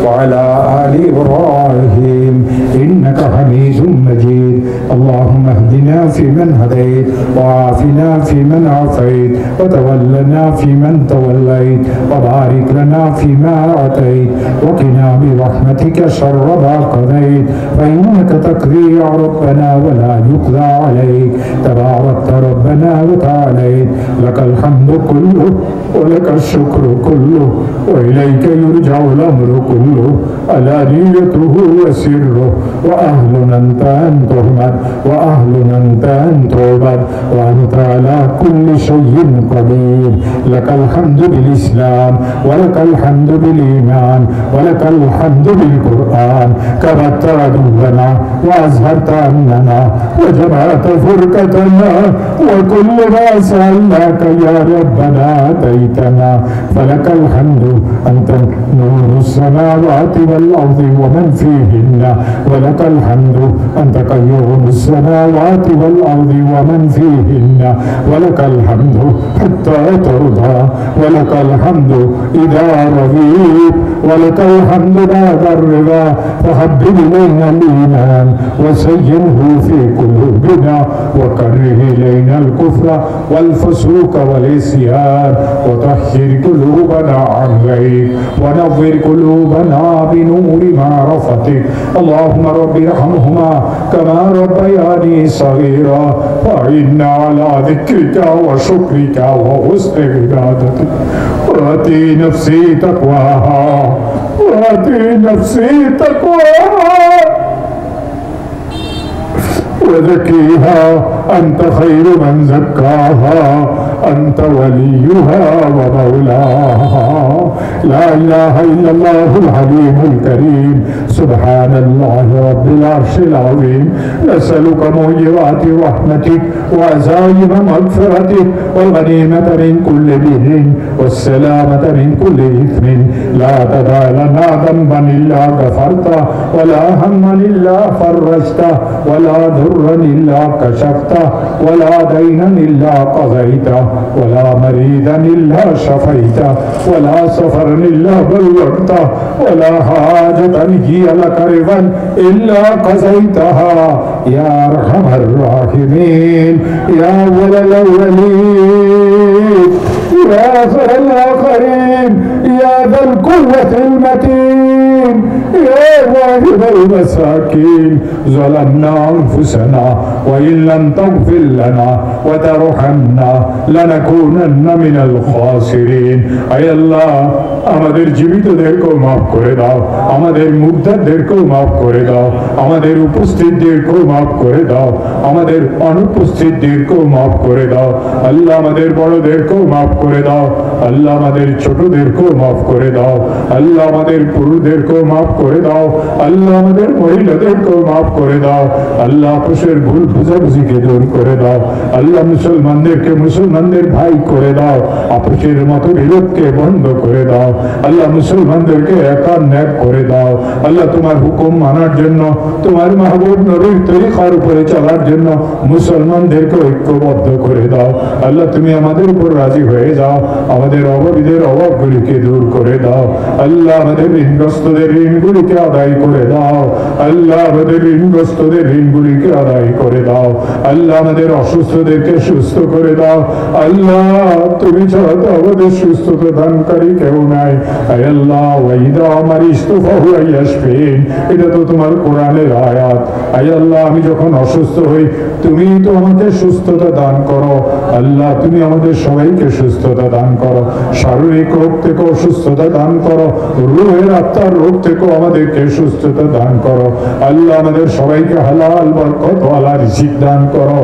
وعلى آل إبراهيم إنك حميد مجيد. اللهم اهدنا فيمن هديت وعافنا فيمن عافيت وتولنا فيمن توليت وبارك لنا فيما أعطيت وقنا برحمتك شر ما قضيت فإنك تقضي يا ربنا ولا يقضى عليك تباركت ربنا وتعاليت لك الحمد كله ولك الشكر كله وإليك يرجع الأمر كله علانيته وسره وأهل أنت أن تحمد وأهل أنت أن تعبد وأنت على كل شيء قدير. لك الحمد بالإسلام ولك الحمد بالإيمان ولك الحمد بالقرآن كبت عدونا وأزهرت أمننا وجمعت فرقتنا وكل ما سألناك يا ربنا أتيتنا فلك الحمد أنت نور السماوات والأرض ومن فيهن ولك الحمد أنت قيوم السماوات والأرض ومن فيهن ولك الحمد حتى ترضى ولك الحمد إذا رضيت ولك الحمد بعد الرضا فحبب إلينا الإيمان وزينه في قلوبنا وكره إلينا الكفر والفسوق والعصيان وطهر قلوبنا عن غيرك ونور قلوبنا بنور معرفتك. اللهم رب ارحمهما كما ربياني صغيرا وأعنا على ذكرك وشكرك وحسن عبادتك. وآتي نفسي تقواها وآتي نفسي تقواها وزكيها أنت خير من زكاها أنت وليها ومولاها. لا إله إلا الله الحليم الكريم سبحان الله رب العرش العظيم. نسألك موجبات رحمتك وعزائم مغفرتك والغنيمة من كل بر والسلامة من كل إثم. لا تدع لنا ذنبا إلا غفرته ولا هما إلا فرجته ولا ضرا إلا كشفته ولا دينا إلا قضيته ولا مريضا إلا شفيته ولا سفرا إلا بلغته ولا حاجة هي لك رضا إلا قضيتها يا أرحم الراحمين يا أول الأولين يا آخر الآخرين يا ذا القوة المتين يا واحد المساكين. ظلمنا أنفسنا وإن لم تغفر لنا وترحمنا لنكونن من الخاسرين. أي الله আমাদের জীবিতদেরকেও মাফ করে দাও, আমাদের মুর্দাদেরকেও মাফ করে দাও, আমাদের উপস্থিতদেরকেও মাফ করে দাও, আমাদের অনুপস্থিতদেরকেও মাফ করে দাও। আল্লাহ আমাদের বড়দেরকেও মাফ করে দাও, আল্লাহ আমাদের ছোটদেরকেও মাফ করে দাও, আল্লাহ আমাদের পুরুষদেরকেও মাফ করে দাও, আল্লাহ আমাদের মহিলাদেরকেও মাফ করে দাও, আল্লাহ আপোষের ভুল বুঝাবুঝিকে দূর করে দাও, আল্লাহ মুসলমানদেরকে মুসলমানদের ভাই করে দাও, আপোষের মতো বিরোধকে বন্ধ করে দাও, আল্লাহ মুসলমানদেরকে একা ন্যাক করে দাও, আল্লাহ তোমার হুকুম মানার জন্য তোমার মাহবুব নবীর তরিকার উপরে চলার জন্য মুসলমানদেরকে ঐক্যবদ্ধ করে দাও। আল্লাহ তুমি আমাদের উপর রাজি হয়ে যাও, আমাদের অভাবীদের অভাবগুলিকে দূর করে দাও, আল্লাহ আমাদের ঋণগ্রস্তদের ঋণগুলিকে আদায় করে দাও, আল্লাহ আমাদের ঋণগ্রস্তদের ঋণগুলিকে আদায় করে দাও, আল্লাহ আমাদের অসুস্থদেরকে সুস্থ করে দাও, আল্লাহ তুমি ছাড়া তো আমাদের সুস্থতা দানকারী কেউ নাই। আল্লাহ ওয়াইদা মারিস্তু ফাহুয়া ইয়াশফিন, এটা তো তোমার কোরআনের আয়াত। আল্লাহ আমি যখন অসুস্থ হই তুমি তো আমাকে সুস্থতা দান করো, আল্লাহ তুমি আমাদের সবাইকে সুস্থতা দান করো, শারীরিক রোগ থেকে অসুস্থতা দান করো, রূহের আত্মার রোগ থেকে আমাদেরকে সুস্থতা দান করো, আল্লাহ আমাদের সবাইকে হালাল বরকত ওয়ালা রিজিক দান করো।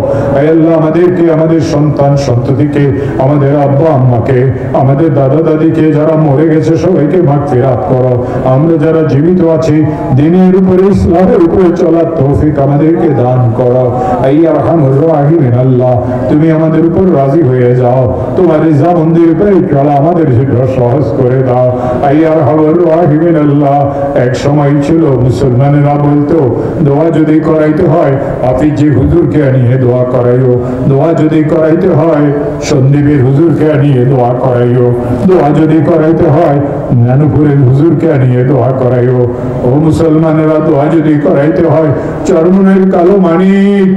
আল্লাহ আমাদেরকে আমাদের সন্তান সন্ততিকে আমাদের আব্বা আম্মাকে আমাদের দাদা দাদিকে যারা মরে গেছে সবাইকে মাগফিরাত করো, আমরা যারা জীবিত আছি দ্বীনের উপরে ইসলামের উপরে চলার তৌফিক আমাদেরকে দান করো। আইয়া আরহামুর রাহিমিন আল্লাহ তুমি আমাদের উপর রাজি হয়ে যাও, তোমার রিজা মন্দির উপরে কাল আমাদের সেটা সহজ করে দাও। আইয়ার হাওয়ার রাহিমিন আল্লাহ, এক সময় ছিল মুসলমানেরা বলতো দোয়া যদি করাইতে হয় হাফিজ জি হুজুরকে আনিয়ে দোয়া করাইও, দোয়া যদি করাইতে হয় সন্দীপের হুজুরকে আনিয়ে দোয়া করাইও, দোয়া যদি করাইতে হয় নানুপুরের হুজুরকে আনিয়ে দোয়া করাইও। ও মুসলমানেরা, দোয়া যদি করাইতে হয় চরমনের কালো মানিক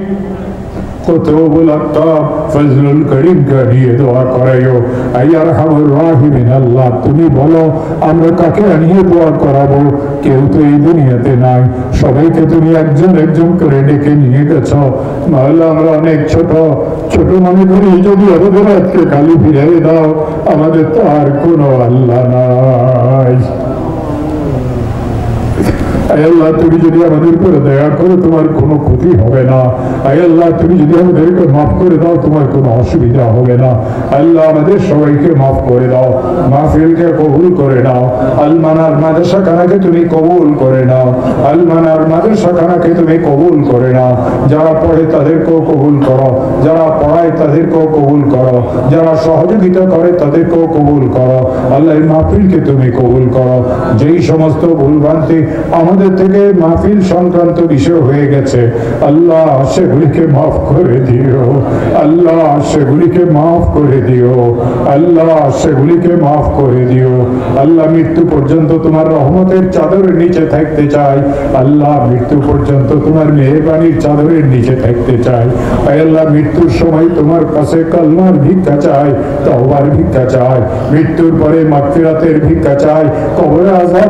কুতুবুল আত্তাব ফজলুল করিমকে নিয়ে দোয়া করাইও। আইয়ার হামুর রাহিমিন আল্লাহ, তুমি বলো আমরা কাকে আনিয়ে দোয়া করাবো? কেউ তো এই দুনিয়াতে নাই, সবাইকে তুমি একজন একজন করে ডেকে নিয়ে গেছো। তাহলে আমরা অনেক ছোট ছোট মনে করি, যদি আমাদের আজকে খালি ফিরিয়ে দাও, আমাদের তো আর কোনো আল্লাহ নাই। আল্লাহ, তুমি যদি আমাদের উপরে দয়া করো তোমার কোনো ক্ষতি হবে না। আল্লাহ, তুমি যদি আমাদেরকে মাফ করে দাও তোমার কোনো অসুবিধা হবে না। আল্লাহ, আমাদের সবাইকে মাফ করে দাও, মাহফিলকে কবুল করে নাও। আল মানার মাদ্রাসা খানাকে তুমি কবুল করে নাও, আল মানার মাদ্রাসা খানাকে তুমি কবুল করে নাও। যারা পড়ে তাদেরকেও কবুল করো, যারা পড়ায় তাদেরকেও কবুল করো, যারা সহযোগিতা করে তাদেরকেও কবুল করো। আল্লাহ, মাহফিলকে তুমি কবুল করো। যেই সমস্ত ভুলভ্রান্তি আমাদের থেকে মাহফিল সংক্রান্ত বিষয় হয়ে গেছে আল্লাহ সেগুলিকে মাফ করে দিও, আল্লাহ সেগুলিকে মাফ করে দিও, আল্লাহ সেগুলিকে মাফ করে দিও। আল্লাহ, মৃত্যু পর্যন্ত তোমার রহমতের চাদরের নিচে থাকতে চাই। আল্লাহ, মৃত্যু পর্যন্ত তোমার মেহেরবানির চাদরের নিচে থাকতে চাই। আল্লাহ, মৃত্যুর সময় তোমার কাছে কালমার ভিক্ষা চাই, তওবার ভিক্ষা চাই, মৃত্যুর পরে মাগফিরাতের ভিক্ষা চাই, কবরে আযাব